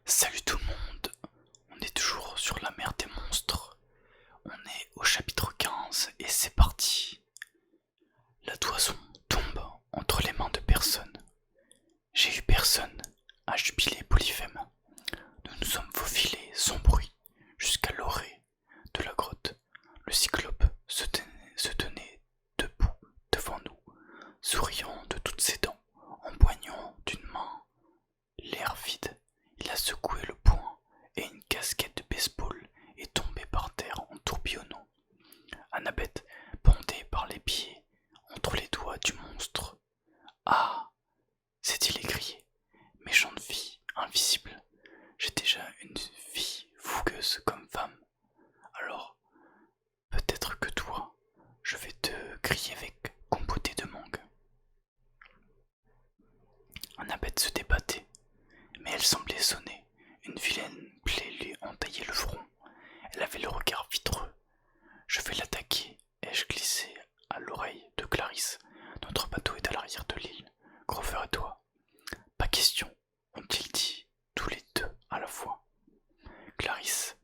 Salut tout le monde, on est toujours sur la mer des monstres. On est au chapitre 15 et c'est parti. La toison tombe entre les mains de personne. J'ai eu personne, a jubilé Polyphème. Nous nous sommes faufilés sans bruit jusqu'à l'orée de la grotte. Le cyclope se tenait debout devant nous, souriant de toutes ses dents, empoignant d'une main l'air vide. Il a secoué le poing et une casquette de baseball est tombée par terre en tourbillonnant. Annabeth pendait par les pieds entre les doigts du monstre. Ah, s'est-il écrié, méchante fille invisible. J'ai déjà une vie fougueuse comme femme. Alors, peut-être que toi, je vais te griller avec compoté de mangue. Annabeth se débattait, mais elle semblait sonner. Une vilaine plaie lui entaillait le front. Elle avait le regard vitreux. Je vais l'attaquer, ai-je glissé à l'oreille de Clarisse. Notre bateau est à l'arrière de l'île. Grover et toi. Pas question, ont-ils dit, tous les deux à la fois. Clarisse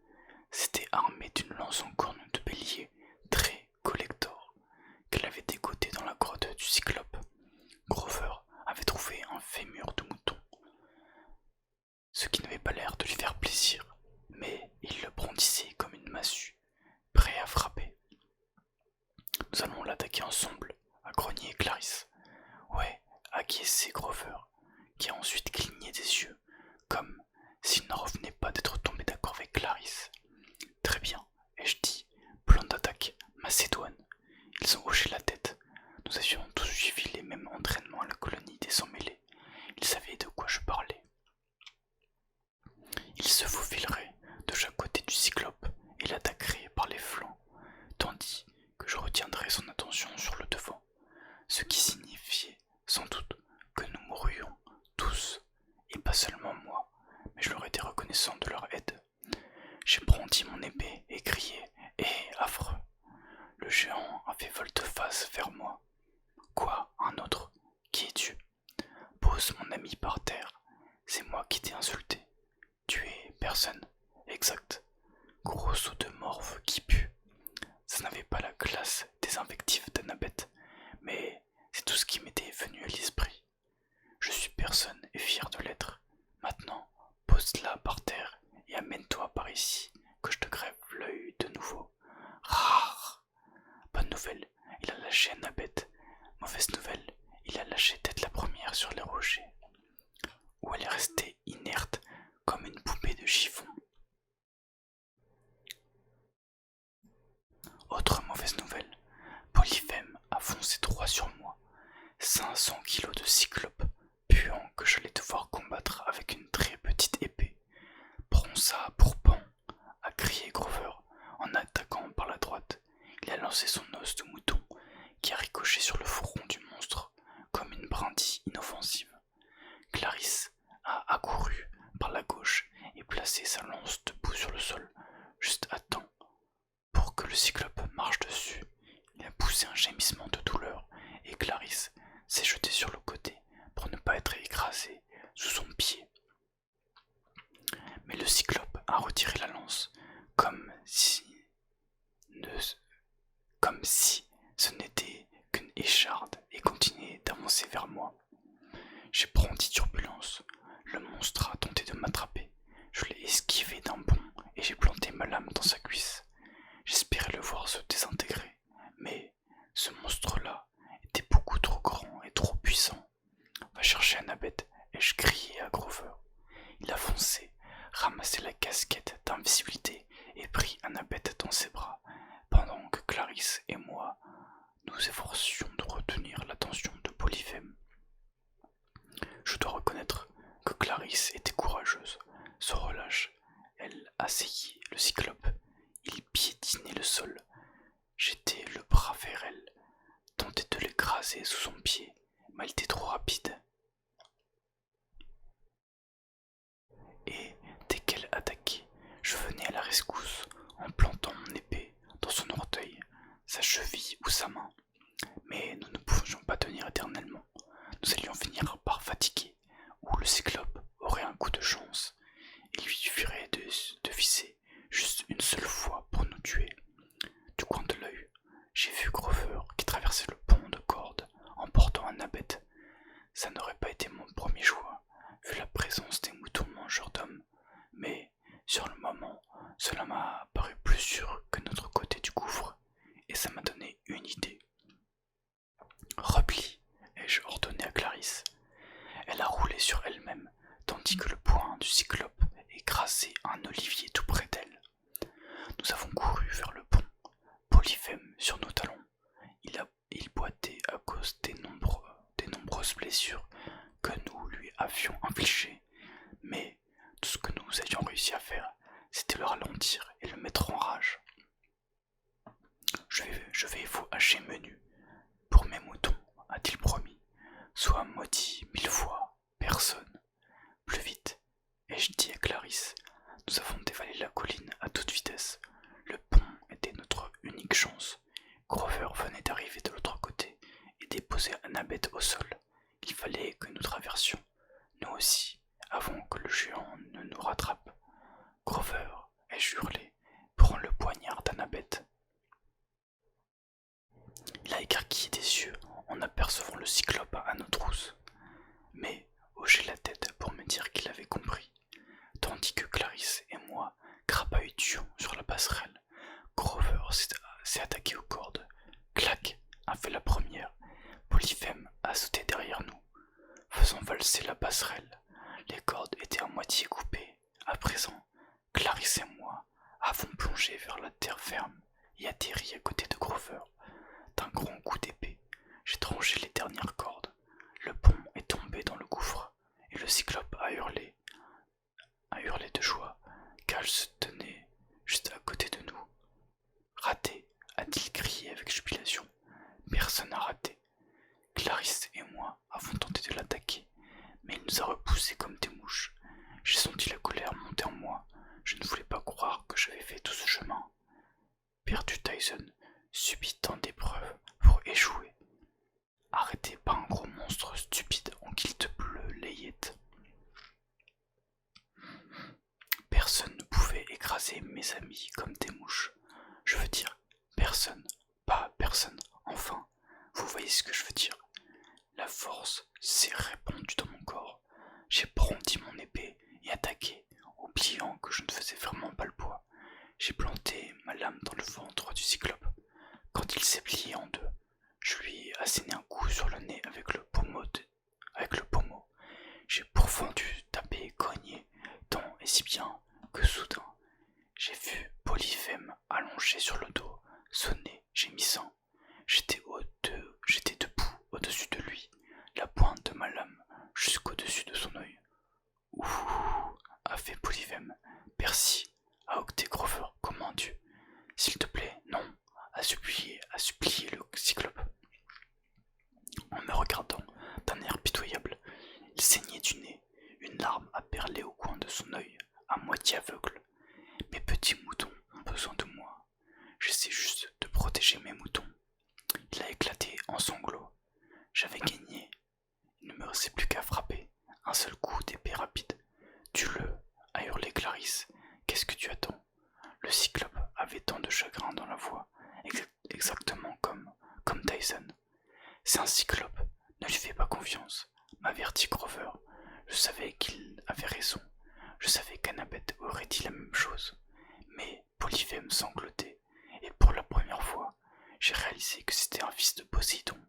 s'était armée d'une lance en corne de bélier très collector qu'elle avait dégoté dans la grotte du cyclope. Grover avait trouvé un fémur de mouton, ce qui n'avait pas l'air de lui faire plaisir, mais il le brandissait comme une massue, prêt à frapper. Nous allons l'attaquer ensemble, a grogné Clarisse. Ouais, acquiesçait Grover, qui a ensuite cligné des yeux, comme s'il n'en revenait pas d'être tombé d'accord avec Clarisse. Très bien, ai-je dit, plan d'attaque, Macédoine. Ils ont hoché la tête. Nous avions tous suivi les mêmes entraînements à la colonie des sans-mêlés. Ils savaient de quoi je parlais. Ils se faufileraient de chaque côté du cyclope et l'attaqueraient par les flancs, tandis que je retiendrais son attention sur le devant, ce qui signifiait sans doute que nous mourrions tous, et pas seulement moi, mais je leur étais reconnaissant de leur aide. J'ai brandi mon épée et crié « Hé, affreux !» Le géant a fait volte-face vers moi. Quoi, un autre? Qui es-tu? Pose mon ami par terre, c'est moi qui t'ai insulté. Tu es personne, exact. Gros saut de morve qui pue. Ça n'avait pas la classe des invectives d'Annabeth, mais c'est tout ce qui m'était venu à l'esprit. Je suis personne et fier de l'être. Maintenant, pose-la par terre et amène-toi par ici, que je te crève l'œil de nouveau. Rare. Bonne nouvelle, il a lâché Annabeth. Mauvaise nouvelle, il a lâché tête la première sur les rochers, où elle est restée inerte comme une poupée de chiffon. Autre mauvaise nouvelle, Polyphème a foncé droit sur moi. 500 kilos de cyclope, puant que j'allais devoir combattre avec une très petite épée. Prends ça pour pan, a crié Grover en attaquant par la droite. Il a lancé son os de mouton qui a ricoché sur le front du monstre comme une brindille inoffensive. Clarisse a accouru par la gauche et placé sa lance debout sur le sol, juste à temps pour que le cyclope marche dessus. Il a poussé un gémissement de douleur et Clarisse s'est jetée sur le côté pour ne pas être écrasée sous son pied. Mais le cyclope a retiré la lance comme si ce n'était qu'une écharde et continuait d'avancer vers moi. J'ai brandi turbulence. Le monstre a tenté de m'attraper. Je l'ai esquivé d'un bond et j'ai planté ma lame dans sa cuisse. J'espérais le voir se désintégrer, mais ce monstre-là était beaucoup trop grand et trop puissant. Va chercher Annabeth, ai-je crié à Grover. Il a foncé, ramassé la casquette d'invisibilité et pris Annabeth dans ses bras, pendant que Clarisse et moi nous efforcions de retenir l'attention de Polyphème. Je dois reconnaître que Clarisse était courageuse. Sans relâche, elle asseyait le cyclope. Il piétinait le sol. J'étais le bras vers elle, tentais de l'écraser sous son pied, mais elle était trop rapide. Et dès qu'elle attaquait, je venais à la rescousse en plantant mon épée dans son orteil, sa cheville ou sa main. Mais nous ne pouvions pas tenir éternellement. Nous allions finir par fatiguer, ou le cyclope aurait un coup de chance, Il lui suffirait de viser juste une seule fois pour nous tuer. Du coin de l'œil, j'ai vu Grover qui traversait le pont de corde en portant Annabeth. Ça n'aurait pas été mon premier choix, vu la présence des moutons mangeurs d'hommes, mais sur le moment, cela m'a paru plus sûr que notre côté du gouffre, et ça m'a donné une idée. Replie, ai-je ordonné à Clarisse. Elle a roulé sur elle-même, tandis que le poing du cyclope écrasait un olivier tout près d'elle. Nous avons couru vers le pont, Polyphème sur nos talons. Il boitait à cause des nombreuses blessures que nous lui avions infligées, mais tout ce que nous avions réussi à faire, c'était le ralentir et le mettre en rage. Je vais vous hacher menu pour mes moutons, a-t-il promis. Sois maudit 1000 fois, personne. Plus vite, ai-je dit à Clarisse. Nous avons dévalé la colline à toute vitesse. Le pont était notre unique chance. Grover venait d'arriver de l'autre côté et déposer Annabeth au sol. Il fallait que nous traversions, nous aussi, avant que le géant ne nous rattrape. Grover, ai-je hurlé, prends le poignard d'Annabeth. Il a écarquillé des yeux en apercevant le cyclope à nos trousses, mais hochait la tête pour me dire qu'il avait compris, tandis que Clarisse et moi crapahutions sur la passerelle. Grover s'est attaqué aux cordes. Clac a fait la première. Polyphème a sauté derrière nous, faisant valser la passerelle. Les cordes étaient à moitié coupées. À présent, Clarisse et moi avons plongé vers la terre ferme et atterri à côté de Grover. D'un grand coup d'épée, j'ai tranché les dernières cordes. Le pont est tombé dans le gouffre et le cyclope a hurlé de joie car il se tenait juste à côté de nous. Raté, a-t-il crié avec jubilation. Personne n'a raté. Clarisse et moi avons tenté de l'attaquer, mais il nous a repoussés comme des mouches. J'ai senti la colère monter en moi. Je ne voulais pas croire que j'avais fait tout ce chemin. Perdu Tyson, subit tant d'épreuves pour échouer. Arrêté par un gros monstre stupide en kilt bleu layette. Personne ne pouvait écraser mes amis comme des mouches. Je veux dire, personne, pas personne, enfin, vous voyez ce que je veux dire. La force s'est répandue dans mon corps. J'ai brandi mon épée et attaqué, oubliant que je ne faisais vraiment pas le poids. J'ai planté ma lame dans le ventre du cyclope. Quand il s'est plié en deux, je lui ai asséné un coup sur le nez avec le pommeau. J'ai pourfendu, tapé, cogné, tant et si bien que soudain, j'ai vu Polyphème allongé sur le dos, sonner, gémissant. J'étais debout au-dessus de lui, la pointe de ma lame jusqu'au-dessus de son œil. Ouh, a fait Polyphème. Percy, a octé Grover comme un dieu. S'il te plaît, non, a supplié le cyclope. En me regardant d'un air pitoyable, il saignait du nez, une larme a perlé au coin de son œil, à moitié aveugle. Mes petits moutons ont besoin de moi. J'essaie juste de protéger mes moutons. Il a éclaté en sanglots. J'avais gagné. Il ne me restait plus qu'à frapper. Un seul coup d'épée rapide. Tue-le, a hurlé Clarisse. Qu'est-ce que tu attends? Le cyclope avait tant de chagrin dans la voix, exactement comme Tyson. C'est un cyclope, ne lui fais pas confiance, m'avertit Grover. Je savais qu'il avait raison. Je savais qu'Annabeth aurait dit la même chose. Mais Polyphème sanglotait, et pour la première fois, j'ai réalisé que c'était un fils de Poséidon,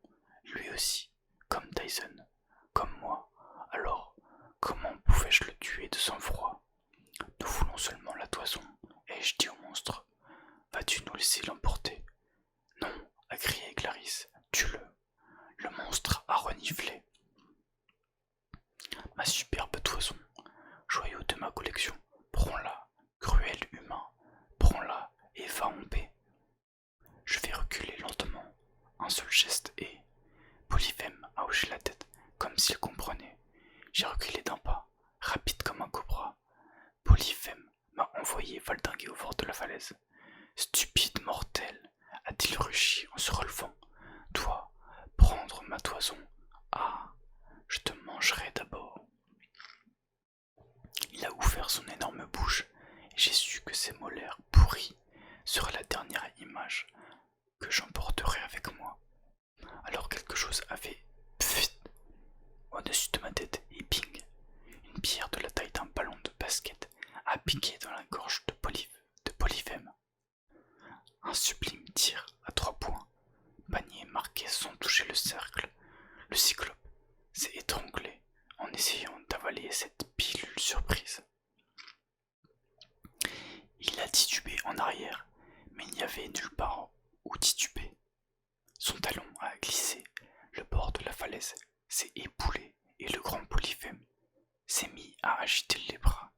lui aussi, comme Tyson, comme moi. Alors, comment pouvais-je le tuer de sang-froid? Nous voulons seulement la toison, ai-je dit au monstre. Vas-tu nous laisser l'emporter? Non, a crié Clarisse, tue-le. Le monstre a reniflé. Ma superbe toison, joyau de ma collection, prends-la, cruel humain, prends-la et va en paix. Je vais reculer lentement, un seul geste et... Polyphème a hoché la tête, comme s'il comprenait. J'ai reculé d'un pas, rapide comme un cobra. Polyphème m'a envoyé valdinguer au bord de la falaise. Stupide mortel, a-t-il rugi en se relevant. Toi, prendre ma toison. Ah, je te mangerai d'abord. Il a ouvert son énorme bouche et j'ai su que ses molaires pourris seraient la dernière image que j'emporterai avec moi. Alors quelque chose avait pfft au-dessus de ma tête et ping, une pierre de la taille d'un ballon de basket a piqué dans la gorge de Polyphème. Un sublime tir à 3 points, panier marqué sans toucher le cercle. Le cyclope s'est étranglé en essayant d'avaler cette pilule surprise. Il a titubé en arrière, mais il n'y avait nulle part où tituber. Son talon a glissé, le bord de la falaise s'est éboulé et le grand Polyphème s'est mis à agiter les bras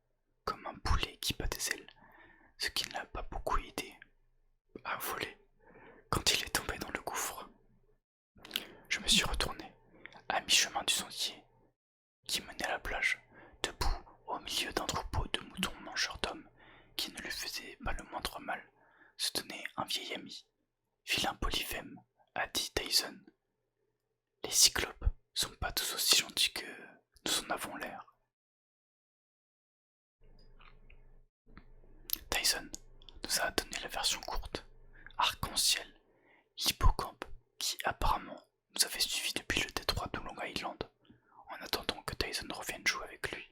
comme un poulet qui bat des ailes, ce qui ne l'a pas beaucoup aidé à voler quand il est tombé dans le gouffre. Je me suis retourné à mi-chemin du sentier qui menait à la plage, debout au milieu d'un troupeau de moutons mangeurs d'hommes qui ne lui faisaient pas le moindre mal, se tenait un vieil ami. Vilain Polyphème, a dit Tyson. Les cyclopes sont pas tous aussi gentils que nous en avons l'air. Tyson nous a donné la version courte. Arc-en-ciel, l'hippocampe, qui apparemment nous avait suivis depuis le détroit de Long Island, en attendant que Tyson revienne jouer avec lui,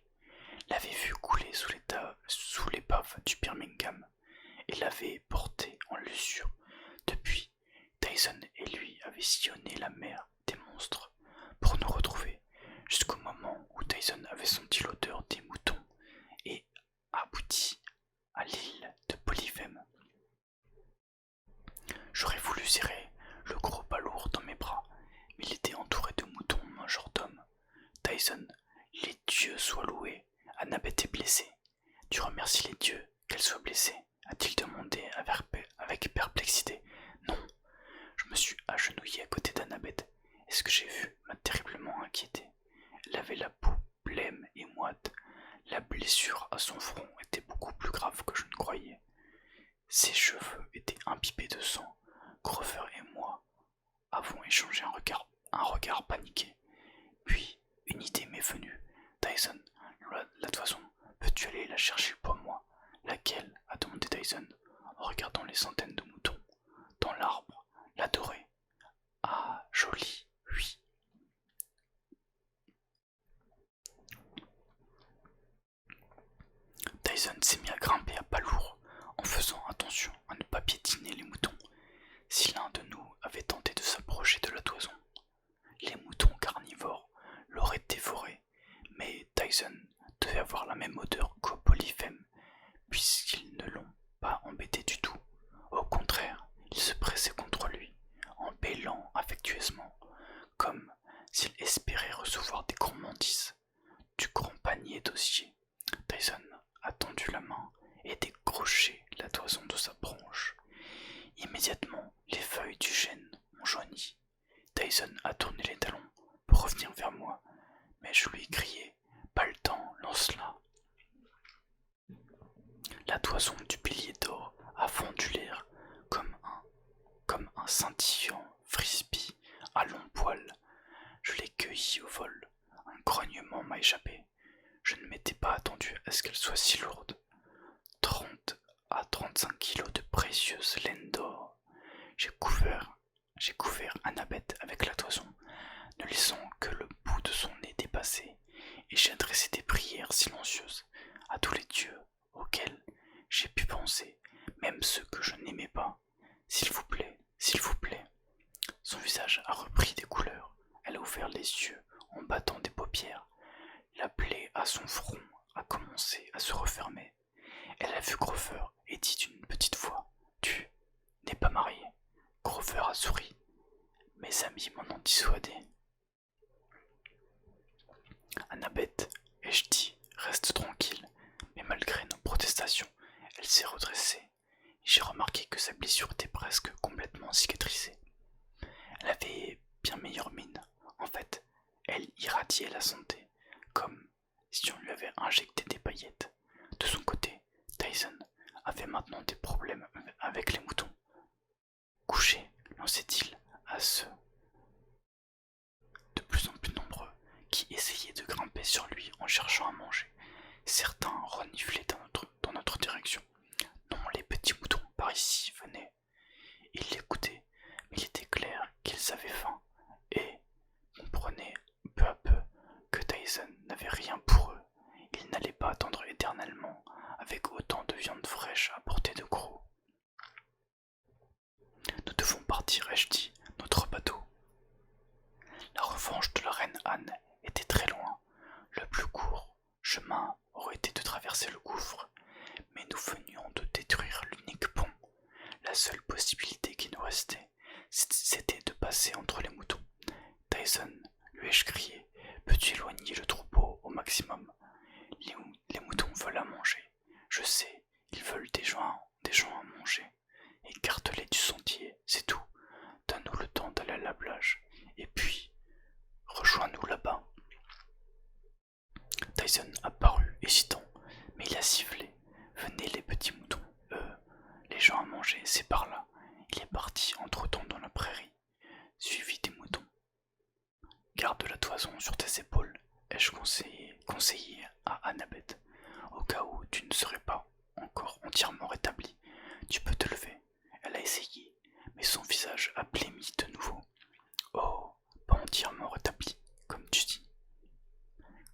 l'avait vu couler sous l'épave du Birmingham et l'avait porté en l'usure. Depuis, Tyson et lui avaient sillonné la mer des monstres pour nous retrouver, jusqu'au moment où Tyson avait senti l'odeur des moutons et abouti à l'île de Polyphème. J'aurais voulu serrer le gros balourd dans mes bras, mais il était entouré de moutons mangeurs d'hommes. Tyson, les dieux soient loués, Annabeth est blessée. Tu remercies les dieux qu'elle soit blessée, a-t-il demandé avec perplexité. Non, je me suis agenouillé à côté d'Annabeth, et ce que j'ai vu m'a terriblement inquiété. Elle avait la peau blême et moite. La blessure à son front était beaucoup plus grave que je ne croyais. Ses cheveux étaient imbibés de sang. Grover et moi avons échangé un regard paniqué. Puis, une idée m'est venue. Tyson, la toison, peux-tu aller la chercher pour moi? Laquelle? A demandé Tyson, en regardant les centaines de moutons. Dans l'arbre, la dorée. Ah, joli, oui. Tyson s'est mis à grimper à pas lourd, en faisant attention à ne pas piétiner les moutons. Si l'un de nous avait tenté de s'approcher de la toison, les moutons carnivores l'auraient dévoré, mais Tyson devait avoir la même odeur qu'au Polyphème, puisqu'ils ne l'ont pas embêté du tout. Au contraire, ils se pressaient contre lui, en bêlant affectueusement, comme s'il espérait recevoir des gourmandises. Du grand panier d'osier, Tyson a tendu la main et décroché la toison de sa branche. Immédiatement, les feuilles du chêne ont jauni. Tyson a tourné les talons pour revenir vers moi, mais je lui ai crié « Pas le temps, lance-la !» La toison du pilier d'or a fondu l'air comme un scintillant frisbee à long poil. Je l'ai cueillie au vol. Un grognement m'a échappé. Je ne m'étais pas attendu à ce qu'elle soit si lourde. 30 à 35 kilos de précieuse laine d'or. J'ai couvert Annabeth avec la toison, ne laissant que le bout de son nez dépasser, et j'ai adressé des prières silencieuses à tous les dieux auxquels j'ai pu penser, même ceux que je n'aimais pas. S'il vous plaît, s'il vous plaît. Son visage a repris des couleurs. Elle a ouvert les yeux en battant des paupières. La plaie à son front a commencé à se refermer. Elle a vu Grover et dit d'une petite voix « Tu n'es pas marié ?» Grover a souri. Mes amis m'en ont dissuadé. Annabeth, ai-je dit, reste tranquille, mais malgré nos protestations, elle s'est redressée. J'ai remarqué que sa blessure était presque complètement cicatrisée. Elle avait bien meilleure mine. En fait, elle irradiait la santé, comme si on lui avait injecté des paillettes. De son côté, Tyson avait maintenant des problèmes avec les moutons. Couché, lançait-il à ceux de plus en plus nombreux qui essayaient de grimper sur lui en cherchant à manger. Certains traverser le gouffre, mais nous venions de détruire l'unique pont. La seule possibilité qui nous restait, c'était de passer entre les moutons. Tyson, lui ai-je crié, peux-tu éloigner le troupeau au maximum? Les moutons veulent à manger. Je sais, ils veulent des gens à manger. Écarte-les du sentier, c'est tout. Donne-nous le temps d'aller à la plage. Et puis, rejoins-nous là-bas. Tyson apparut, hésitant, mais il a sifflé. Venez les petits moutons. Les gens à manger, c'est par là. Il est parti entre-temps dans la prairie, suivi des moutons. Garde la toison sur tes épaules, ai-je conseillé à Annabeth. Au cas où tu ne serais pas encore entièrement rétabli, tu peux te lever. Elle a essayé, mais son visage a blêmi de nouveau. Oh, pas entièrement rétabli, comme tu dis.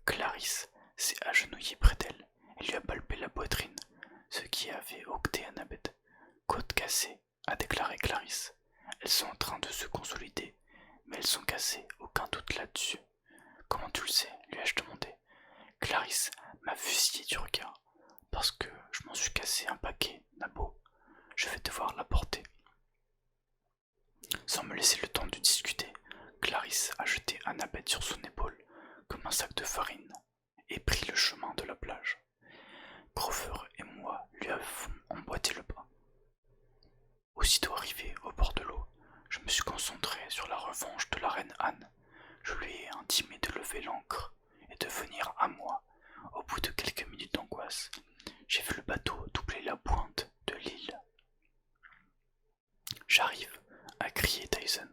Clarisse s'est agenouillée près d'elle et lui a palpé la poitrine, ce qui avait octé Annabeth. Côte cassée, a déclaré Clarisse. Elles sont en train de se consolider, mais elles sont cassées, aucun doute là-dessus. Comment tu le sais, lui ai-je demandé. Clarisse m'a fusillé du regard, parce que je m'en suis cassé un paquet, Nabo. Je vais devoir l'apporter. Sans me laisser le temps de discuter, Clarisse a jeté Annabeth sur son épaule, comme un sac de farine, et pris le chemin de la plage. Grover et moi lui avons emboîté le pas. Aussitôt arrivé au bord de l'eau, je me suis concentré sur la revanche de la reine Anne. Je lui ai intimé de lever l'ancre et de venir à moi. Au bout de quelques minutes d'angoisse, j'ai vu le bateau doubler la pointe de l'île. J'arrive, a crié Tyson.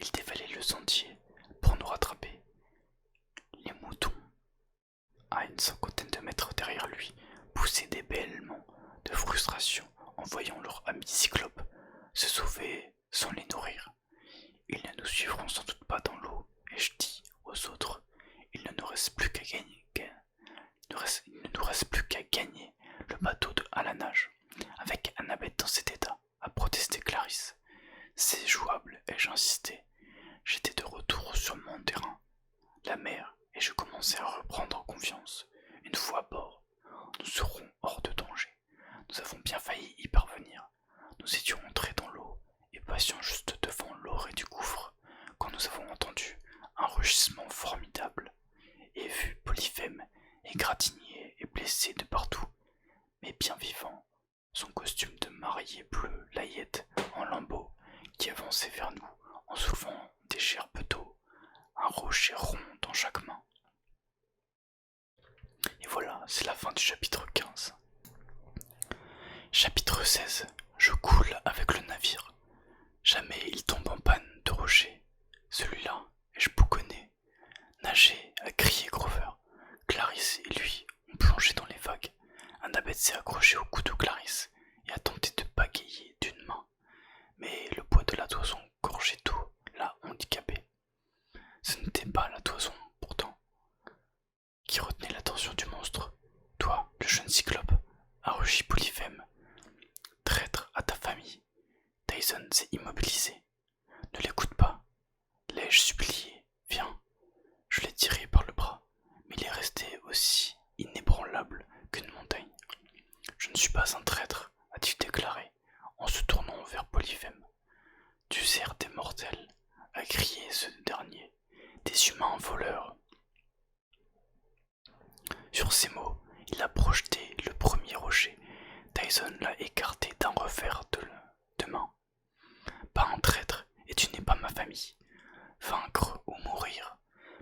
Il dévalait le sentier pour nous rattraper. Les moutons, à une cinquantaine de mètres derrière lui, poussaient des bêlements de frustration en voyant leur ami Cyclope se sauver sans les nourrir. Ils ne nous suivront sans doute pas dans l'eau, et je dis aux autres, il ne nous reste plus qu'à gagner. Il ne nous reste plus qu'à gagner le bateau à la nage. Avec Annabeth dans cet état, a protesté Clarisse. C'est jouable, ai-je insisté. J'étais de retour sur mon terrain, la mer, et je commençais à reprendre confiance. Une fois à bord, nous serons hors de danger. Nous avons bien failli y parvenir. Nous étions entrés dans l'eau et passions juste devant l'orée du gouffre quand nous avons entendu un rugissement formidable et vu Polyphème égratigné et blessé de partout, mais bien vivant, son costume de mariée bleu layette en lambeaux qui avançait vers nous en soulevant des gerbes d'eau, un rocher rond dans chaque main. Et voilà, c'est la fin du chapitre 15. Chapitre 16. Je coule avec le navire. Jamais il tombe en panne de rocher. Celui-là, ai-je bouconné. Nager, a crié Grover. Clarisse et lui ont plongé dans les vagues. Annabeth s'est accrochée au cou de Clarisse et a tenté de bagayer d'une main. Mais le poids de la toison gorgée d'eau l'a handicapée. Ce n'était pas la toison, pourtant, qui retenait l'attention du monstre. Toi, le jeune cyclope, a rugi Polyphème. Traître à ta famille. Tyson s'est immobilisé. Ne l'écoute pas, l'ai-je supplié. Viens. Je l'ai tiré par le bras, mais il est resté aussi inébranlable qu'une montagne. Je ne suis pas un traître, a-t-il déclaré, en se tournant vers Polyphème. Tu sers des mortels, a crié ce dernier, des humains voleurs. Sur ces mots, il a projeté le premier rocher. Tyson l'a écarté d'un revers de main. Pas un traître, et tu n'es pas ma famille. Vaincre ou mourir.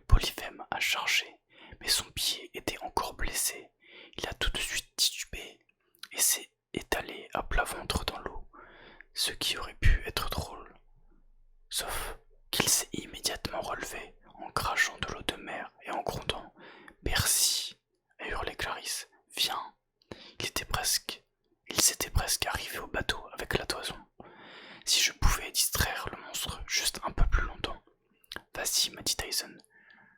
Polyphème a chargé, mais son pied était encore blessé. Il a tout de suite titubé et s'est étalé à plat ventre dans l'eau, ce qui aurait pu être drôle. Sauf qu'il s'est immédiatement relevé en crachant de l'eau de mer et en grondant « Merci !» a hurlé Clarisse. « Viens !» Il s'était presque arrivé au bateau avec la toison. Si je pouvais distraire le monstre juste un peu plus longtemps. Vas-y, m'a dit Tyson.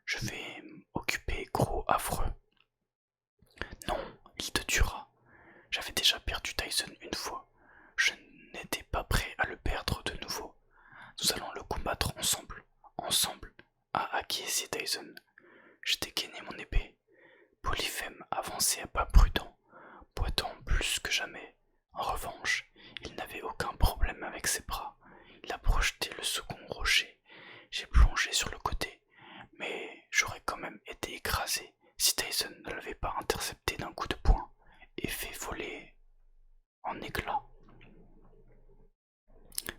Je vais m'occuper, gros affreux. Non, il te tuera. J'avais déjà perdu Tyson une fois. Je n'étais pas prêt à le perdre de nouveau. Nous allons le combattre ensemble. Ensemble, a acquiescé Tyson. Je dégainai mon épée. Polyphème avançait à pas prudents, plus que jamais. En revanche, il n'avait aucun problème avec ses bras. Il a projeté le second rocher. J'ai plongé sur le côté, mais j'aurais quand même été écrasé si Tyson ne l'avait pas intercepté d'un coup de poing et fait voler en éclats.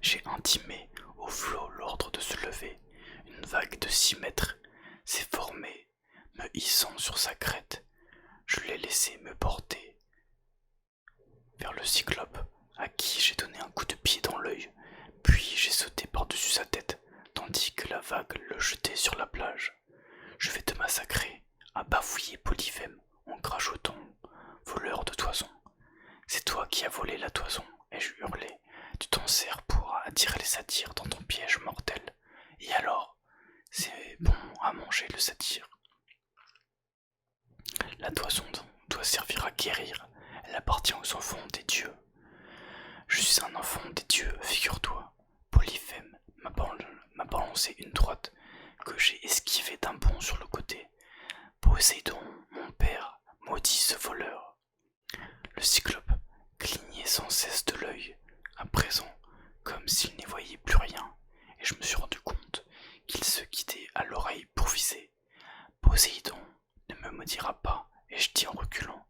J'ai intimé au flot l'ordre de se lever. Une vague de 6 mètres s'est formée, me hissant sur sa crête. Je l'ai laissé me porter vers le cyclope, à qui j'ai donné un coup de pied dans l'œil, puis j'ai sauté par-dessus sa tête, tandis que la vague le jetait sur la plage. Je vais te massacrer, a bafouillé Polyphème en crachotant, voleur de toison. C'est toi qui as volé la toison, ai-je hurlé. Tu t'en sers pour attirer les satyres dans ton piège mortel. Et alors, c'est bon à manger le satyre. La toison doit servir à guérir. Elle appartient aux enfants des dieux. Je suis un enfant des dieux, figure-toi. Polyphème m'a balancé une droite que j'ai esquivée d'un bond sur le côté. Poséidon, mon père, maudit ce voleur. Le cyclope clignait sans cesse de l'œil, à présent, comme s'il n'y voyait plus rien, et je me suis rendu compte qu'il se guidait à l'oreille pour viser. Poséidon ne me maudira pas, ai-je dit en reculant,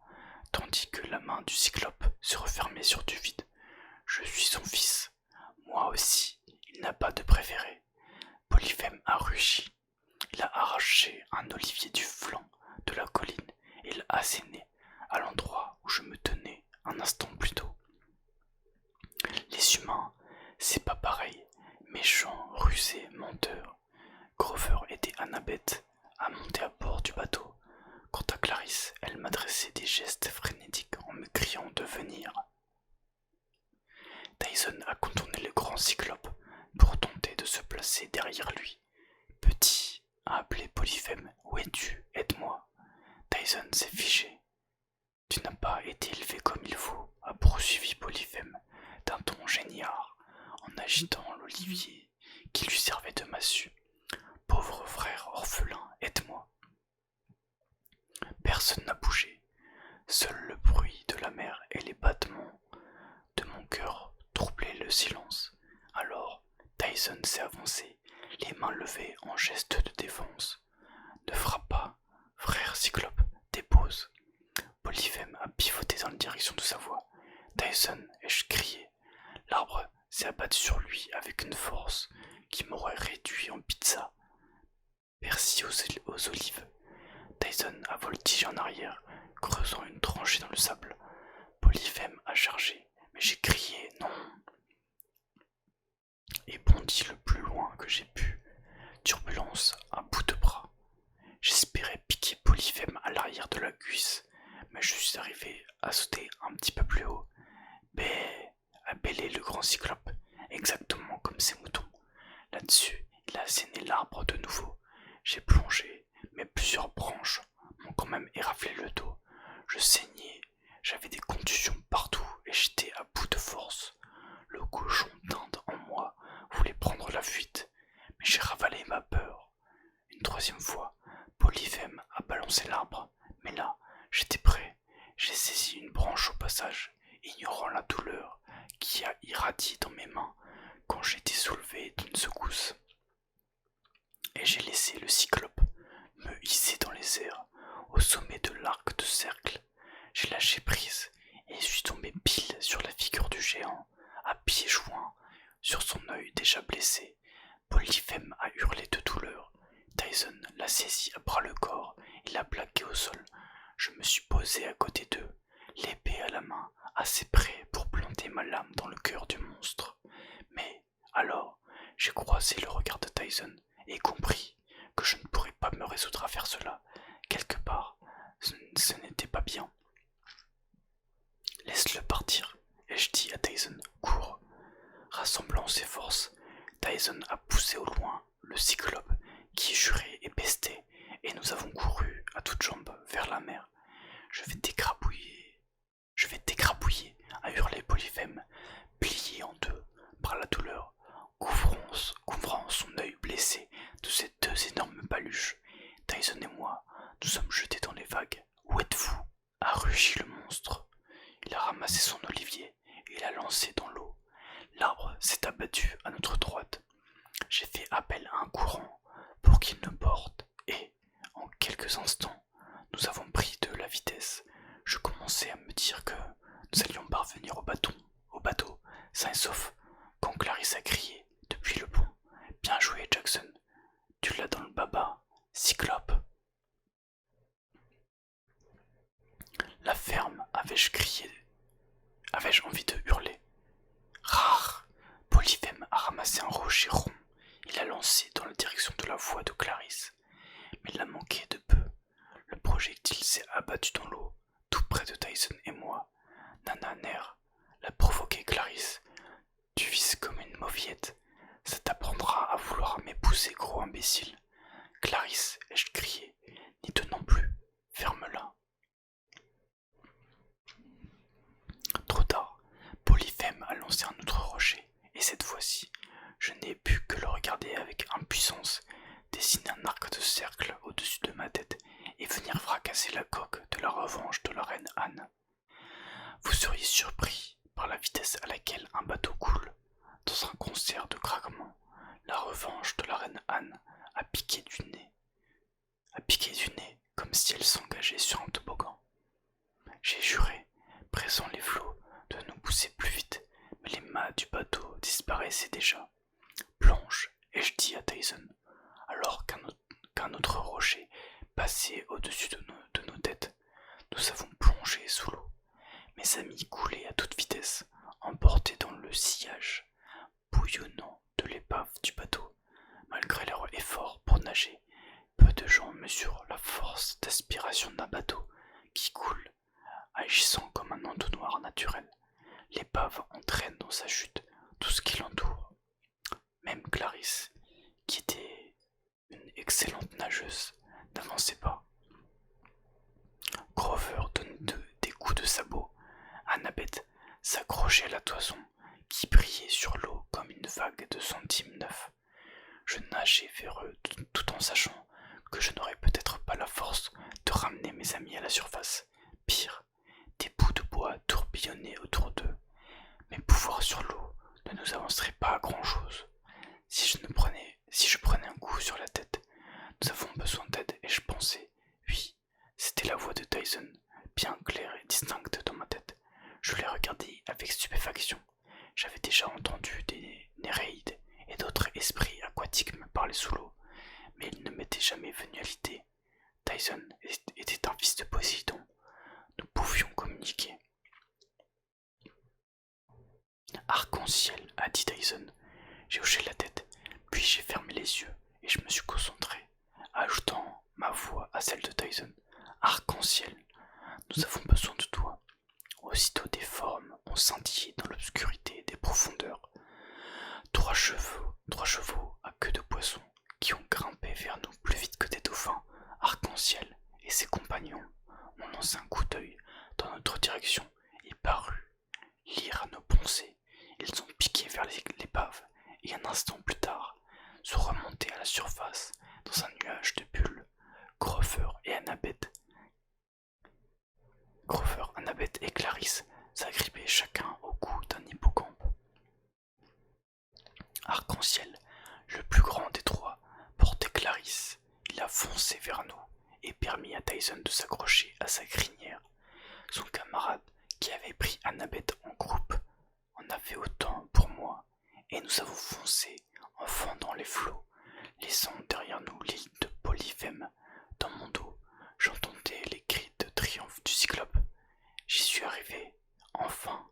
tandis que la main du cyclope se refermait sur du vide. Je suis son fils. Moi aussi, il n'a pas de préféré. Polyphème a rugi. Il a arraché un olivier du flanc de la colline et l'a asséné à l'endroit où je me tenais un instant plus tôt. Les humains, c'est pas pareil. Méchants, rusés, menteurs. Grover aidait Annabeth à monter à bord du bateau. Quant à Clarisse, elle m'adressait des gestes frénétiques en me criant de venir. Tyson a contourné le grand cyclope pour tenter de se placer derrière lui. Petit, a appelé Polyphème, où es-tu? Aide-moi. Tyson s'est figé. Tu n'as pas été élevé comme il faut, a poursuivi Polyphème d'un ton géniard, en agitant l'olivier qui lui servait de massue. Pauvre frère orphelin, aide-moi. Personne n'a bougé. Seul le bruit de la mer et les battements de mon cœur troublaient le silence. Alors, Tyson s'est avancé, les mains levées en geste de défense. Ne frappe pas, frère Cyclope, dépose. Polyphème a pivoté dans la direction de sa voix. Tyson, ai-je crié. L'arbre s'est abattu sur lui avec une force qui m'aurait réduit en pizza. Merci aux olives. Tyson a voltigé en arrière, creusant une tranchée dans le sable. Polyphème a chargé, mais j'ai crié non et bondi le plus loin que j'ai pu. Turbulence à bout de bras. J'espérais piquer Polyphème à l'arrière de la cuisse, mais je suis arrivé à sauter un petit peu plus haut. Bé, a bêlé le grand cyclope, exactement comme ses moutons. Là-dessus, il a asséné l'arbre de nouveau. J'ai plongé, mais plusieurs branches m'ont quand même éraflé le dos. Je saignais, j'avais des contusions partout et j'étais à bout de force. Le cochon d'Inde en moi voulait prendre la fuite, mais j'ai ravalé ma peur. Une troisième fois, Polyphème a balancé l'arbre, mais là, j'étais prêt. J'ai saisi une branche au passage, ignorant la douleur qui a irradié dans mes mains quand j'ai été soulevé d'une secousse. Et j'ai laissé le cyclope me hisser dans les airs, au sommet de l'arc de cercle. J'ai lâché prise et suis tombé pile sur la figure du géant, à pieds joints, sur son œil déjà blessé. Polyphème a hurlé de douleur. Tyson l'a saisi à bras le corps et l'a plaqué au sol. Je me suis posé à côté d'eux, l'épée à la main, assez près pour planter ma lame dans le cœur du monstre. Mais, alors, j'ai croisé le regard de Tyson et compris que je ne pourrais pas me résoudre à faire cela. Quelque part, ce n'était pas bien. Laisse-le partir, ai-je dit à Tyson. Cours. Rassemblant ses forces, Tyson a poussé au loin le cyclope qui jurait et pestait, et nous avons couru à toutes jambes vers la mer. Je vais t'écrabouiller, a hurlé Polyphème, plié en deux par la douleur, couvrant son œil blessé de ses deux énormes paluches. Tyson et moi, nous sommes jetés dans les vagues. Où êtes-vous? A rugi le monstre. Il a ramassé ramassé son olivier et l'a lancé dans l'eau. L'arbre s'est abattu à notre droite. J'ai fait appel à un courant pour qu'il nous porte et, en quelques instants, nous avons pris de la vitesse. Je commençais à me dire que nous allions parvenir au bateau, sain et sauf, quand Clarisse a crié depuis le pont. Bien joué, Jackson. Tu l'as dans le baba, Cyclope. La ferme, avais-je crié. Avais-je envie de hurler. Rare. Polyphème a ramassé un rocher rond. Il l'a lancé dans la direction de la voix de Clarisse. Mais il l'a manqué de peu. Le projectile s'est abattu dans l'eau, tout près de Tyson et moi. Nana Nair l'a provoqué, Clarisse. Tu vises comme une mauviette. Ça t'apprendra à vouloir m'épouser, gros imbécile. Clarisse, ai-je crié, n'y tenant plus. Ferme-la. Trop tard. Polyphème a lancé un autre rocher, et cette fois-ci, je n'ai pu que le regarder avec impuissance, dessiner un arc de cercle au-dessus de ma tête et venir fracasser la coque de la revanche de la reine Anne. Vous seriez surpris par la vitesse à laquelle un bateau coule. Dans un concert de craquements, la revanche de la reine Anne a piqué du nez. Comme si elle s'engageait sur un toboggan. J'ai juré, pressant les flots, de nous pousser plus vite, mais les mâts du bateau disparaissaient déjà. Plonge, ai-je dit à Tyson, alors qu'un autre rocher passait au-dessus de nos têtes. Nous avons plongé sous l'eau. Mes amis coulaient à toute vitesse, emportés dans le sillage bouillonnant de l'épave du bateau. Malgré leur effort pour nager, peu de gens mesurent la force d'aspiration d'un bateau qui coule, agissant comme un entonnoir naturel. L'épave entraîne dans sa chute tout ce qui l'entoure. Même Clarisse, qui était une excellente nageuse, n'avançait pas. Grover donne des coups de sabot. Annabeth s'accrochait à la toison qui brillait sur l'eau comme une vague de centimes neufs. Je nageais vers eux tout en sachant que je n'aurais peut-être pas la force de ramener mes amis à la surface. Pire, des bouts de bois tourbillonnaient autour d'eux. Mes pouvoirs sur l'eau ne nous avanceraient pas à grand-chose. Si je prenais un coup sur la tête, nous avons besoin d'aide et je pensais, oui, c'était la voix de Tyson, bien claire et distincte dans ma tête. Je l'ai regardé avec stupéfaction. J'avais déjà entendu des néréides et d'autres esprits aquatiques me parler sous l'eau, mais il ne m'était jamais venu à l'idée. Tyson était un fils de Poséidon. Nous pouvions communiquer. Arc-en-ciel, a dit Tyson. J'ai hoché la tête, puis j'ai fermé les yeux et je me suis concentré, ajoutant ma voix à celle de Tyson. Arc-en-ciel, nous avons besoin de toi. Aussitôt des formes ont scintillé dans l'obscurité des profondeurs. Trois chevaux à queue de poisson qui ont grimpé vers nous plus vite que des dauphins. Arc-en-ciel et ses compagnons ont lancé un coup d'œil dans notre direction et parus lire à nos pensées. Ils ont piqué vers l'épave et un instant plus tard sont remontés à la surface dans un nuage de bulles. Grover, Annabeth et Clarisse s'agrippaient chacun au cou d'un hippocampe. Arc-en-ciel, le plus grand des trois, portait Clarisse. Il a foncé vers nous et permis à Tyson de s'accrocher à sa crinière. Son camarade, qui avait pris Annabeth en groupe, en a fait autant pour moi, et nous avons foncé en fendant les flots, laissant derrière nous l'île de Polyphème. Dans mon dos, j'entendais les cris de triomphe du cyclope. J'y suis arrivé, enfin.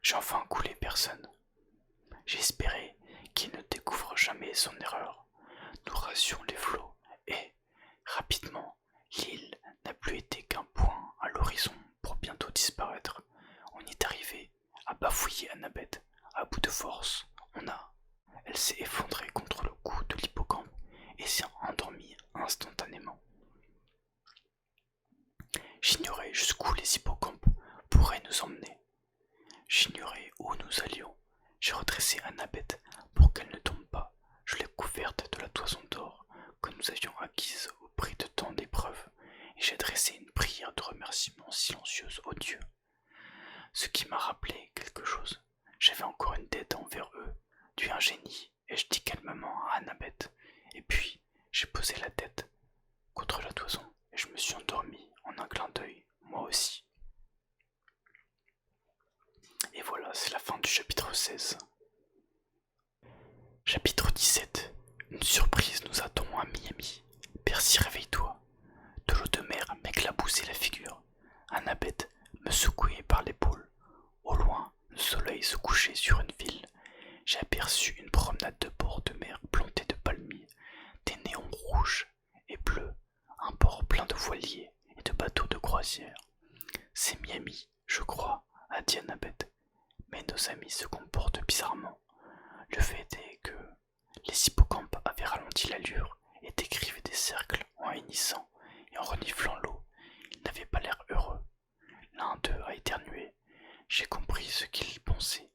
J'ai enfin coulé personne. J'espérais qu'il ne découvre jamais son erreur. Nous rasions les flots, et, rapidement, l'île n'a plus été qu'un point à l'horizon pour bientôt disparaître. On y est arrivé à bafouiller Annabeth à bout de force. Elle s'est effondrée contre le cou de l'hippocampe et s'est endormie instantanément. J'ignorais jusqu'où les hippocampes pourraient nous emmener. J'ignorais où nous allions. J'ai redressé Annabeth pour qu'elle ne tombe pas. Je l'ai couverte de la toison d'or que nous avions acquise au prix de tant d'épreuves, et j'ai dressé une prière de remerciement silencieuse aux dieux. ce qui m'a rappelé quelque chose. J'avais encore une dette envers eux, due un génie, et je dis calmement à Annabeth. Et puis, j'ai posé la tête contre la toison, et je me suis endormi en un clin d'œil, moi aussi. Et voilà, c'est la fin du chapitre 16. Chapitre 17. Une surprise nous attend à Miami. Percy, réveille-toi. De l'eau de mer m'éclaboussait la figure. Annabeth me secouait par l'épaule. Au loin, le soleil se couchait sur une ville. J'ai aperçu une promenade de bord de mer plantée de palmiers, des néons rouges et bleus, un port plein de voiliers et de bateaux de croisière. C'est Miami, je crois, a dit Annabeth. Mais nos amis se comportent bizarrement. Le fait est que les hippocampes avaient ralenti l'allure et décrivaient des cercles en hennissant et en reniflant l'eau. Ils n'avaient pas l'air heureux. L'un d'eux a éternué. J'ai compris ce qu'il pensait.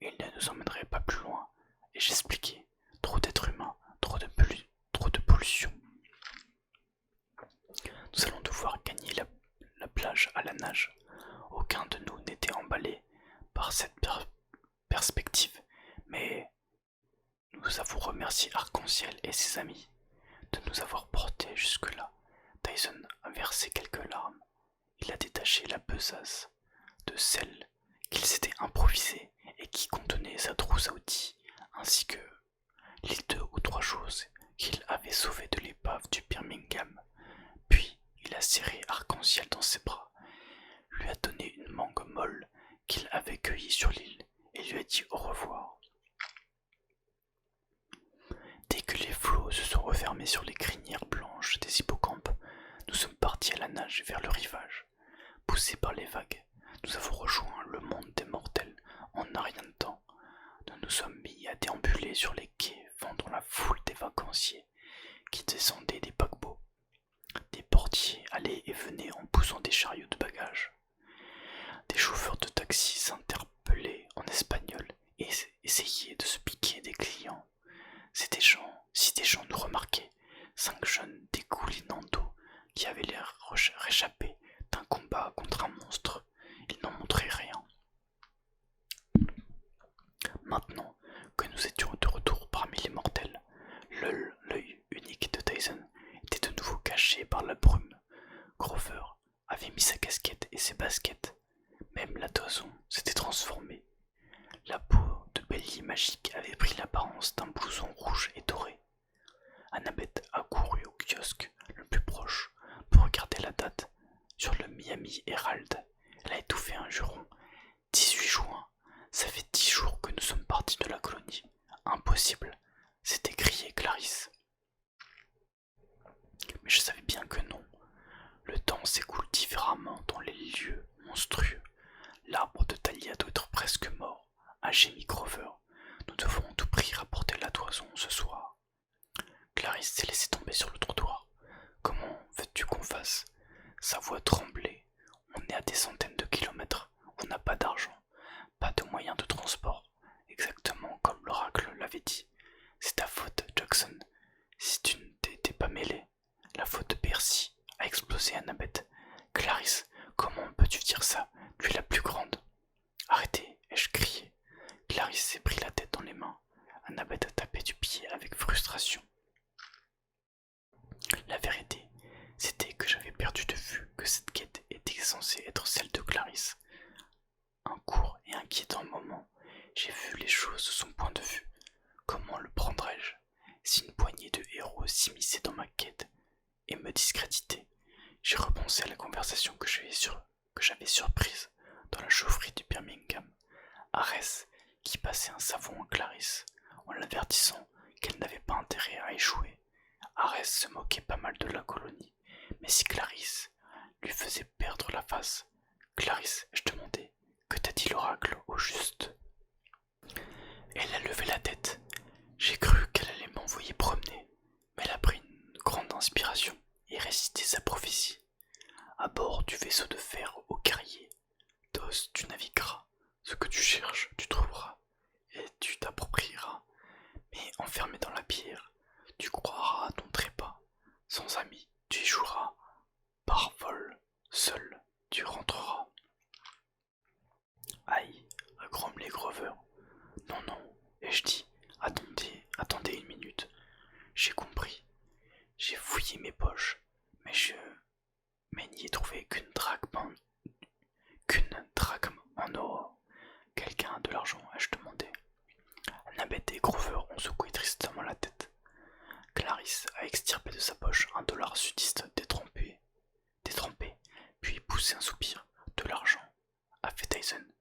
Il ne nous emmènerait pas plus loin. Et j'expliquais. Trop d'êtres humains, trop de pollution. Nous allons devoir gagner la plage à la nage. Aucun de nous n'était emballé par cette perspective, mais nous avons remercié Arc-en-Ciel et ses amis de nous avoir portés jusque-là. Tyson a versé quelques larmes. Il a détaché la besace de celle qu'il s'était improvisée et qui contenait sa trousse à outils, ainsi que les 2 ou 3 choses qu'il avait sauvées de l'épave du Birmingham. Puis il a serré Arc-en-Ciel dans ses bras, lui a donné une mangue molle qu'il avait cueillie sur l'île et lui a dit au revoir. Dès que les flots se sont refermés sur les crinières blanches des hippocampes, nous sommes partis à la nage vers le rivage. Poussés par les vagues, nous avons rejoint le monde des mortels en un rien de temps. Nous nous sommes mis à déambuler sur les quais, fendant la foule des vacanciers qui descendaient des paquebots. Des portiers allaient et venaient en poussant des chariots de bagages. Des chauffeurs de taxi s'interpellaient en espagnol et essayaient de se piquer des clients. Si des gens nous remarquaient, 5 jeunes dégoulinants d'eau qui avaient l'air réchappés d'un combat contre un monstre, ils n'en montraient rien. Maintenant que nous étions de retour parmi les mortels, l'œil unique de Tyson était de nouveau caché par la brume. Grover avait mis sa casquette et ses baskets. Même la toison s'était transformée. La peau de bélier magique avait pris l'apparence d'un blouson rouge et doré. Annabeth a couru au kiosque le plus proche pour regarder la date sur le Miami Herald. Elle a étouffé un juron. 18 juin, ça fait 10 jours que nous sommes partis de la colonie. Impossible, s'est écriée Clarisse. Mais je savais bien que non. Le temps s'écoule différemment dans les lieux monstrueux. L'arbre de Thalia doit être presque mort, a gémi Grover. Nous devons à tout prix rapporter la toison ce soir. Clarisse s'est laissée tomber sur le trottoir. Comment veux-tu qu'on fasse? Sa voix tremblait. On est à des centaines de kilomètres. On n'a pas d'argent, pas de moyens de transport. Exactement comme l'oracle l'avait dit. C'est ta faute, Jackson. Si tu ne t'étais pas mêlé. La faute de Percy, a explosé Annabeth. Clarisse, comment peux-tu dire ça? Tu es la plus grande. Arrêtez, ai-je crié. Clarisse s'est pris la tête dans les mains. Annabeth a tapé du pied avec frustration. La vérité, c'était que j'avais perdu de vue que cette quête était censée être celle de Clarisse. Un court et inquiétant moment, j'ai vu les choses de son point de vue. Comment le prendrais-je si une poignée de héros s'immisçait dans ma quête et me discréditait? J'ai repensé à la conversation que j'avais surprise dans la chaufferie du Birmingham. Arès, qui passait un savon à Clarisse, en l'avertissant qu'elle n'avait pas intérêt à échouer. Arès se moquait pas mal de la colonie, mais si Clarisse lui faisait perdre la face. Clarisse, je demandais, que t'a dit l'oracle au juste? Elle a levé la tête. J'ai cru qu'elle allait m'envoyer promener, mais elle a pris une grande inspiration et récité sa prophétie. À bord du vaisseau de fer au carrier, d'os tu navigueras, ce que tu cherches tu trouveras, et tu t'approprieras, mais enfermé dans la pierre, tu croiras à ton trépas, sans amis tu échoueras, par vol, seul tu rentreras.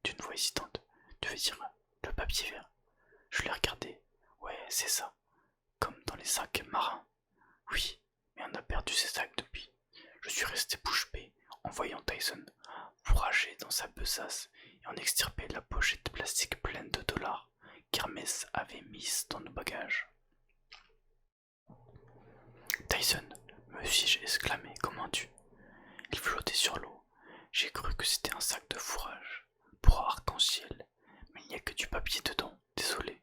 d'une voix hésitante. Tu veux dire le papier vert? Je l'ai regardé. Ouais, c'est ça. Comme dans les sacs marins. Oui, mais on a perdu ces sacs depuis. Je suis resté bouche bée en voyant Tyson fourrager dans sa besace et en extirper la pochette plastique pleine de dollars qu'Hermès avait mise dans nos bagages. Tyson, me suis-je exclamé, comment tu? Il flottait sur l'eau. J'ai cru que c'était un sac de fourrage pour arc-en-ciel, mais il n'y a que du papier dedans, désolé.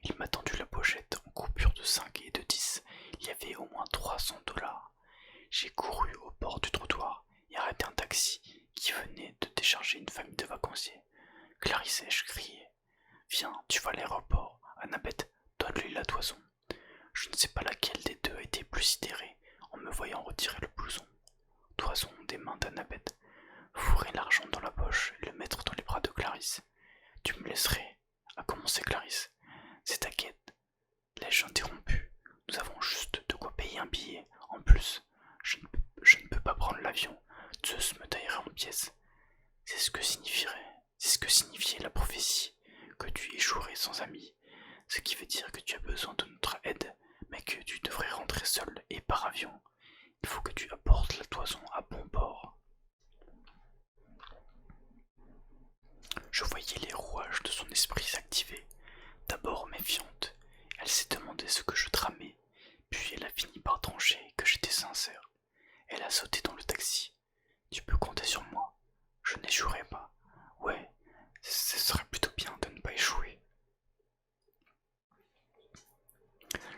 Il m'a tendu la pochette en coupures de 5 et de 10. Il y avait au moins 300 dollars. J'ai couru au bord du trottoir et arrêté un taxi qui venait de décharger une famille de vacanciers. Clarisse, ai-je crié. Viens, tu vas à l'aéroport. Annabeth, donne-lui la toison. Je ne sais pas laquelle des deux a été plus sidérée en me voyant retirer le blouson. Toison des mains d'Annabeth, fourrer l'argent dans la poche et le mettre dans les bras de Clarisse. Tu me laisserais, a commencé Clarisse. C'est ta quête. L'ai-je interrompu? Nous avons juste de quoi payer un billet. En plus, je ne peux pas prendre l'avion. Zeus me taillerait en pièces. C'est ce que signifiait la prophétie, que tu échouerais sans amis. Ce qui veut dire que tu as besoin de notre aide, mais que tu devrais rentrer seul et par avion. Il faut que tu apportes la toison à bon port. Je voyais les rouages de son esprit s'activer. D'abord méfiante, elle s'est demandé ce que je tramais, puis elle a fini par trancher que j'étais sincère. Elle a sauté dans le taxi. Tu peux compter sur moi. Je n'échouerai pas. Ouais, ce serait plutôt bien de ne pas échouer.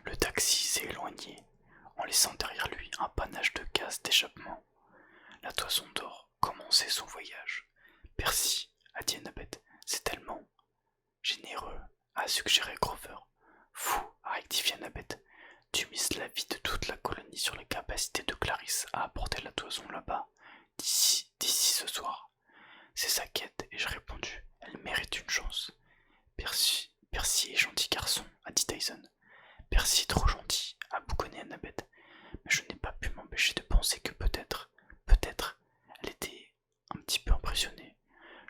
Le taxi s'est éloigné, en laissant derrière lui un panache de gaz d'échappement. La toison d'or commençait son voyage. Percy, a dit Annabeth, c'est tellement généreux, a suggéré Grover. Fou, a rectifié Annabeth. Tu mises la vie de toute la colonie sur la capacité de Clarisse à apporter la toison là-bas, d'ici ce soir. C'est sa quête, et j'ai répondu. Elle mérite une chance. Percy est gentil garçon, a dit Tyson. Percy trop gentil, a bouconné Annabeth. Mais je n'ai pas pu m'empêcher de penser que peut-être, elle était un petit peu impressionnée.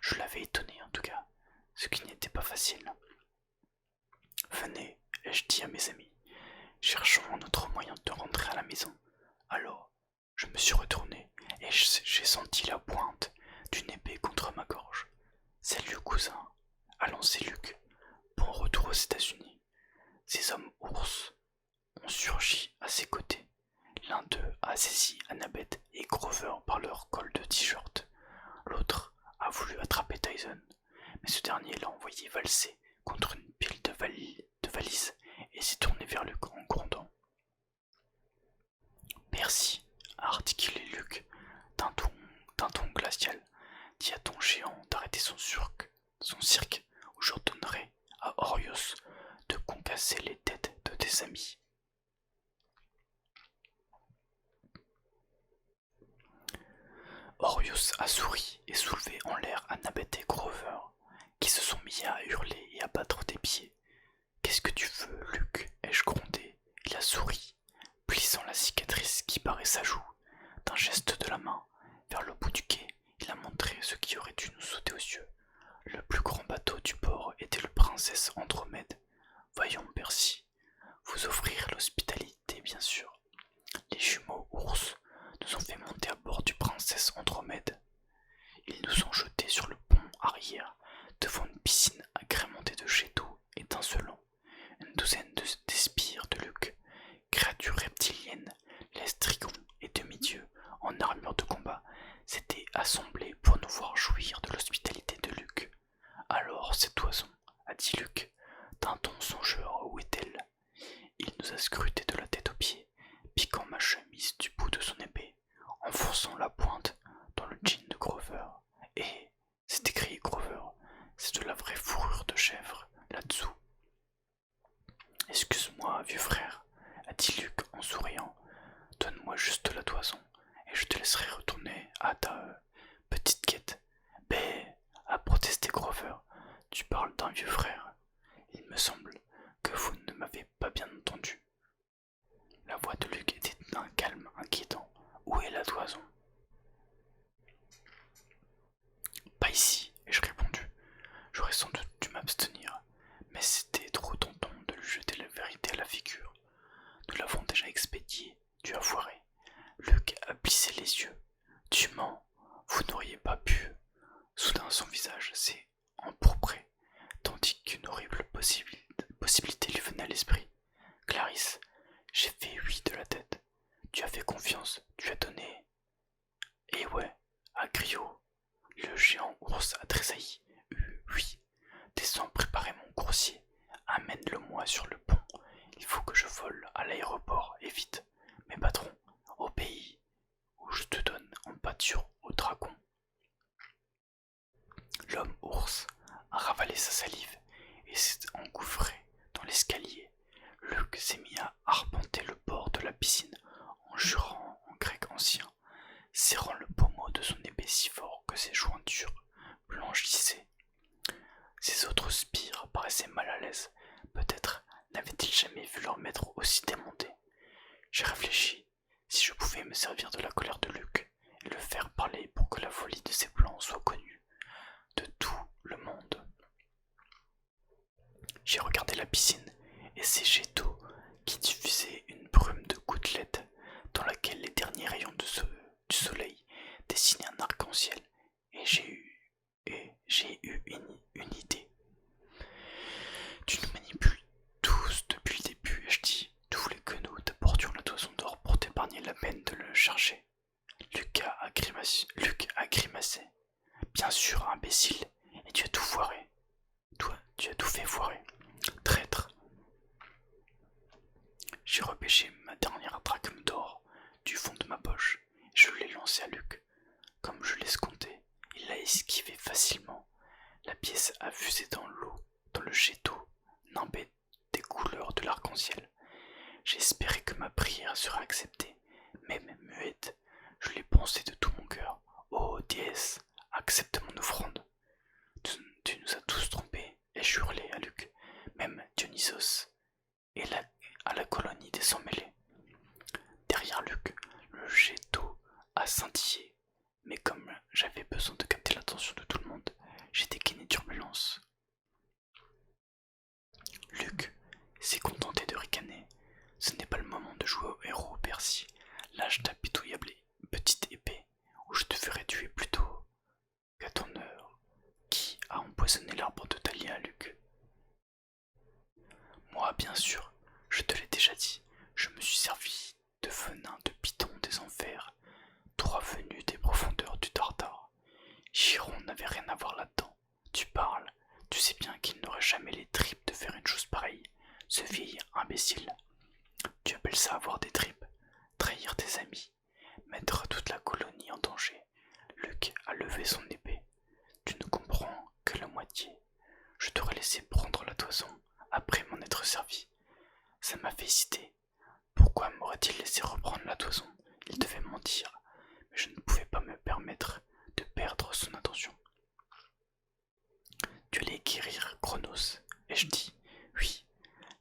Je l'avais étonnée en tout cas, ce qui n'était pas facile. Venez, ai-je dit à mes amis, cherchons un autre moyen de rentrer à la maison. Alors, je me suis retourné et j'ai senti la pointe d'une épée contre ma gorge. Salut cousin, a lancé Luc. Bon retour aux États-Unis. Ces hommes ours ont surgi à ses côtés. L'un d'eux a saisi Annabeth et Grover par leur col de t-shirt. L'autre a voulu attraper Tyson, mais ce dernier l'a envoyé valser contre une pile de valises et s'est tourné vers Luc en grondant. Percy, a articulé Luc d'un ton glacial, dis à ton géant d'arrêter son cirque, ou j'ordonnerai à Orios de concasser les têtes de tes amis. Orios a souri et soulevé en l'air Annabeth et Grover, qui se sont mis à hurler et à battre des pieds. Qu'est-ce que tu veux, Luc? Ai-je grondé. Il a souri, plissant la cicatrice qui barrait sa joue. D'un geste de la main, vers le bout du quai, il a montré ce qui aurait dû nous sauter aux yeux. Le plus grand bateau du port était le Princesse Andromède. Voyons, Percy, vous offrir l'hospitalité, bien sûr. Les jumeaux ours nous ont fait monter à bord du Princesse Andromède. Ils nous ont jetés sur le pont arrière, devant une piscine agrémentée de jets d'eau étincelants. Une douzaine de sbires de Luc, créatures reptiliennes, lestrigons et demi-dieux en armure de combat, s'étaient assemblés pour nous voir jouir de l'hospitalité de Luc. Alors cette toison, a dit Luc, d'un ton songeur, où est-elle? Il nous a scrutés de la tête aux pieds, piquant ma chemise du bout de son épée, enfonçant la pointe dans le jean de Grover. Et, s'est écrié Grover, c'est de la vraie fourrure de chèvre, là-dessous. Excuse-moi, vieux frère, a dit Luc en souriant. Donne-moi juste la toison, et je te laisserai retourner à ta petite quête. Mais, a protesté Grover, tu parles d'un vieux frère. Il me semble que vous ne m'avez pas bien entendu. La voix de Luc était d'un calme inquiétant. Où est la toison? Pas ici, ai-je répondu. j'aurais sans doute dû m'abstenir, mais c'était trop tentant de lui jeter la vérité à la figure. Nous l'avons déjà expédié, tu as foiré. Luc a plissé les yeux. Tu mens, vous n'auriez pas pu. Soudain son visage s'est empourpré, tandis qu'une horrible possibilité lui venait à l'esprit. Clarisse, j'ai fait oui de la tête. Tu as fait confiance, tu as donné. Et ouais, à Griot, le géant ours a tressailli. Oui, descends préparer mon coursier. Amène-le-moi sur le pont. Il faut que je vole à l'aéroport, et vite. Mais patron, au pays où je te donne en pâture au dragon. L'homme ours a ravalé sa salive et s'est engouffré dans l'escalier. Luc s'est mis à arpenter le bord de la piscine en jurant en grec ancien, serrant le pommeau de son épée si fort que ses jointures blanchissaient. Ses autres sbires paraissaient mal à l'aise. Peut-être n'avait-il jamais vu leur maître aussi démonté. J'ai réfléchi si je pouvais me servir de la colère de Luc et le faire parler pour que la folie de ses plans soit connue de tout le monde. J'ai regardé la piscine et ses jets d'eau qui diffusaient une brume de gouttelettes dans laquelle les derniers rayons du soleil dessinaient un arc-en-ciel, et j'ai eu une idée. Tu nous manipules tous depuis le début, ai-je dit. Tu voulais que nous t'apportions la toison d'or pour t'épargner la peine de le chercher. Luc a grimacé. Bien sûr, imbécile, et tu as tout foiré. Toi, tu as tout fait foirer. Traître. J'ai repêché ma dernière drachme d'or du fond de ma poche et je l'ai lancée à Luc. Comme je l'escomptais, il l'a esquivé facilement. La pièce a fusé dans l'eau, dans le jet d'eau, nimbé des couleurs de l'arc-en-ciel. J'ai espéré que ma prière serait acceptée, même muette. Je l'ai pensé de tout mon cœur. Oh déesse, accepte mon offrande. Tu nous as tous trompés, ai-je hurlé à Luc, même Dionysos, et à la colonie des sans-mêlés. Derrière Luc, le jet d'eau a scintillé, mais comme j'avais besoin de capter l'attention de tout le monde, j'ai dégainé Turbulence. Luc s'est contenté de ricaner. Ce n'est pas le moment de jouer au héros, Percy. Lâche ta pitoyable petite épée, ou je te ferai tuer plutôt qu'à ton heure. Qui a empoisonné l'arbre de Thalia, Luc? Moi, bien sûr, je te l'ai déjà dit, je me suis servi de venin de python des enfers, droit venu des profondeurs du Tartare. Chiron n'avait rien à voir là-dedans. Tu parles, tu sais bien qu'il n'aurait jamais les tripes de faire une chose pareille, ce vieil imbécile. Tu appelles ça avoir des tripes, trahir tes amis, mettre toute la colonie en danger. Luc a levé son épée. Tu ne comprends que la moitié. Je t'aurais laissé prendre la toison après m'en être servi. Ça m'a fait hésiter. Pourquoi m'aurait-il laissé reprendre la toison? Il devait mentir, mais je ne pouvais pas me permettre de perdre son attention. Tu allais guérir Chronos, ai-je dit? Oui,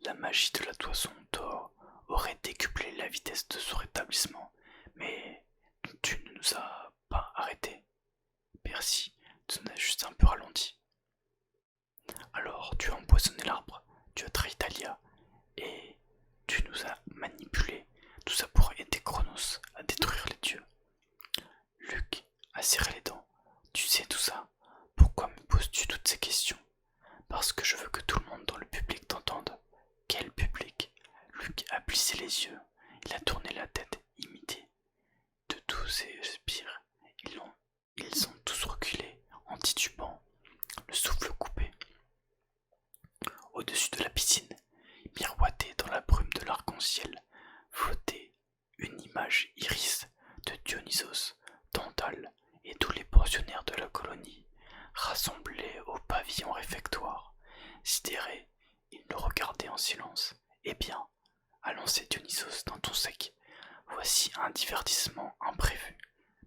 la magie de la toison d'or aurait décuplé la vitesse de son rétablissement, mais tu ne nous as pas arrêtés. Percy, tu en as juste un peu ralenti. Alors tu as empoisonné l'arbre, tu as trahi Thalia, et tu nous as manipulés. Tout ça pour aider Chronos à détruire les dieux. Luc a serré les dents. Tu sais tout ça? Pourquoi me poses-tu toutes ces questions? Parce que je veux que tout le monde dans le public t'entende. Quel public? Luc a plissé les yeux. Il a tourné la tête, imité. De tous ces spires, ils ont tous reculé, en titubant, le souffle coupé. Au-dessus de la piscine, miroitée dans la brume de l'arc-en-ciel, flottait une image iris de Dionysos, Tantale et tous les pensionnaires de la colonie, rassemblés au pavillon réfectoire. Sidérés, ils nous regardaient en silence. Eh bien, a lancé Dionysos d'un ton sec, voici un divertissement imprévu.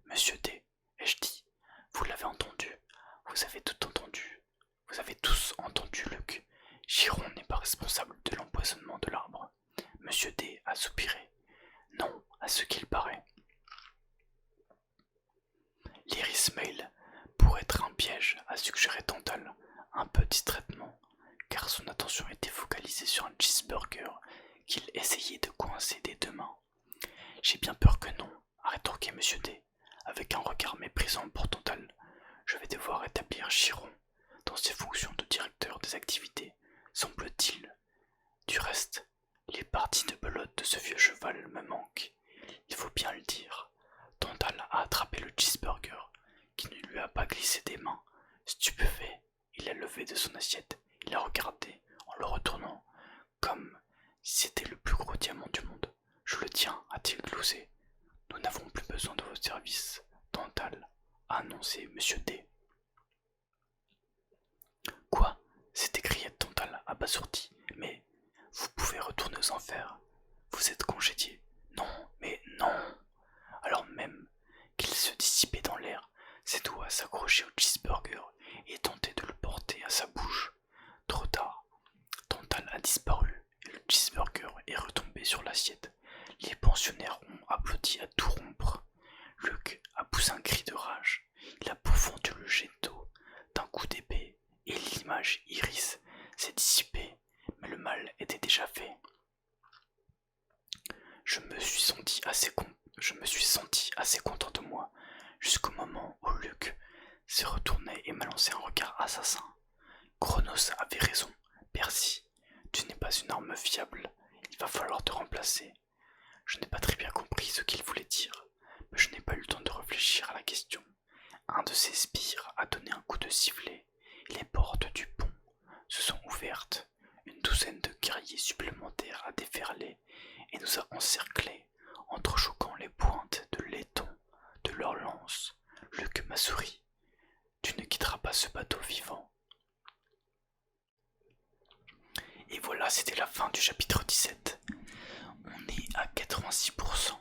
Monsieur D, ai-je dit, vous l'avez entendu, vous avez tout entendu, vous avez tous entendu Luc. Chiron n'est pas responsable de l'empoisonnement de l'arbre. Monsieur D a soupiré. Non, à ce qu'il paraît. L'iris mail pourrait être un piège, a suggéré Tantale. un peu distraitement, car son attention était focalisée sur un cheeseburger qu'il essayait de coincer des deux mains. J'ai bien peur que non, a rétorqué Monsieur D, avec un regard méprisant pour Total. Je vais devoir établir Chiron dans ses fonctions de directeur des activités, semble-t-il. Du reste, les parties de belote de ce vieux cheval me manquent, il faut bien le dire. Total a attrapé le cheeseburger, qui ne lui a pas glissé des mains. Stupéfait, il l'a levé de son assiette, il l'a regardé en le retournant, comme si c'était le plus gros diamant du monde. Je le tiens, a-t-il glousé. Nous n'avons plus besoin de vos services, Total, a annoncé Monsieur D. Quoi? S'est écrié Total abasourdi. Mais vous pouvez retourner aux enfers. Vous êtes congédié. Non, mais non. Alors même qu'il se dissipait dans l'air, ses doigts s'accrochaient au cheeseburger et tentaient de le porter à sa bouche. Trop tard. Total a disparu et le cheeseburger est retombé sur l'assiette. Les pensionnaires ont applaudi à tout rompre. Luc a poussé un cri de rage. Il a pourfendu le jet d'eau d'un coup d'épée et l'image iris s'est dissipée, mais le mal était déjà fait. Je me suis senti assez content de moi, jusqu'au moment où Luc s'est retourné et m'a lancé un regard assassin. Chronos avait raison, Percy, tu n'es pas une arme fiable, il va falloir te remplacer. Je n'ai pas très bien compris ce qu'il voulait dire, mais je n'ai pas eu le temps de réfléchir à la question. Un de ses sbires a donné un coup de sifflet, et les portes du pont se sont ouvertes. Une douzaine de guerriers supplémentaires a déferlé et nous a encerclés, entrechoquant les pointes de laiton de leurs lances. Luc m'a souri. Tu ne quitteras pas ce bateau vivant. Et voilà, c'était la fin du chapitre 17. On est à 86%.